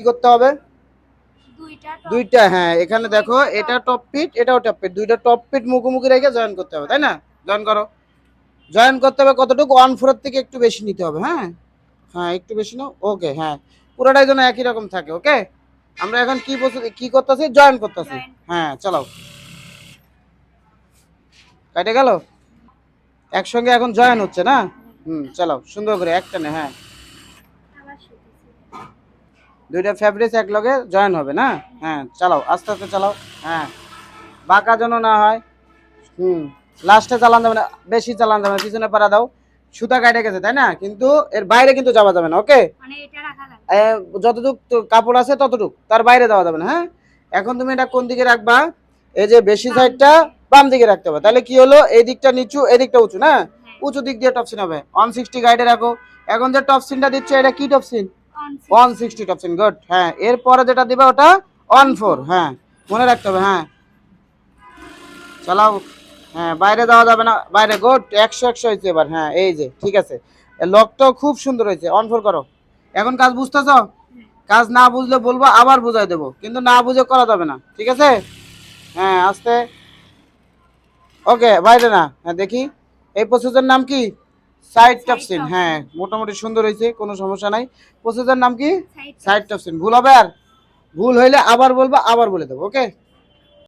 কি করতে হবে? দুইটা, হ্যাঁ এখানে দেখো দুইটা এটা টপ পিট, এটাও টপ পিট, দুইটা টপ পিট মুখোমুখি রেখে জয়েন করতে হবে, তাই না? জয়েন করো। জয়েন করতে হবে কতটুকু? 1/4 থেকে একটু বেশি নিতে হবে, হ্যাঁ হ্যাঁ একটু বেশি নাও। ওকে, হ্যাঁ পুরোটাই যেন একই রকম থাকে। ওকে, আমরা এখন কি করতেছি? জয়েন করতেছি। জয়েন। হ্যাঁ চালাও। কাটে গেল। একসঙ্গে এখন জয়েন হচ্ছে না? চালাও সুন্দর করে একটানে। হ্যাঁ, আবার শুতেছি। দুইটা ফ্যাব্রিক্স এক লগে জয়েন হবে না? হ্যাঁ চালাও, আস্তে আস্তে চালাও। হ্যাঁ, বাঁকা যেন না হয়। লাস্টে চালান যাবে না, বেশি চালান যাবে না, পিছনে পাড়া দাও। সুতা কাটে গেছে তাই না, কিন্তু এর বাইরে কিন্তু যাওয়া যাবে না। ওকে, মানে এটা রাখা যাবে। যতটুক কাপড় আছে ততটুক, তার বাইরে দেওয়া যাবে না। হ্যাঁ, এখন তুমি এটা কোন দিকে রাখবা? এই যে বেশি বাম সাইডটা দিকে। বাম দিকে রাখতে হবে। তাহলে কি হলো, এই দিকটা নিচু, এই দিকটা উঁচু না? হ্যাঁ। উঁচু দিক দিয়ে টপসিন হবে। 160 গাইডে রাখো। এখন যে টপসিনটা দিচ্ছে এটা কি টপসিন? 160। 160 টপসিন। গুড। হ্যাঁ, এরপরে যেটা দিবা ওটা 14। হ্যাঁ, মনে রাখতে হবে। হ্যাঁ চালাও। হ্যাঁ, বাইরে দেওয়া যাবে না, বাইরে। গুড, 100 100 হয়েছে এবার। হ্যাঁ এই যে ঠিক আছে, লকটাও খুব সুন্দর হয়েছে। অন ফোর করো। এখন কাজ বুঝতেছ? কাজ না বুঝলে বলবো, আবার বুঝাই দেবো, কিন্তু না বুঝে করা যাবে না, ঠিক আছে? হ্যাঁ আস্তে। ওকে, বাইরে না। হ্যাঁ দেখি, এই প্রসেসের নাম কি? Side Topsin. হ্যাঁ মোটামুটি সুন্দর হয়েছে, কোনো সমস্যা নাই। প্রসেসের নাম কি? Side Topsin. ভুল হবে আর? ভুল হইলে আবার বলবো, আবার বলে দেবো। ওকে।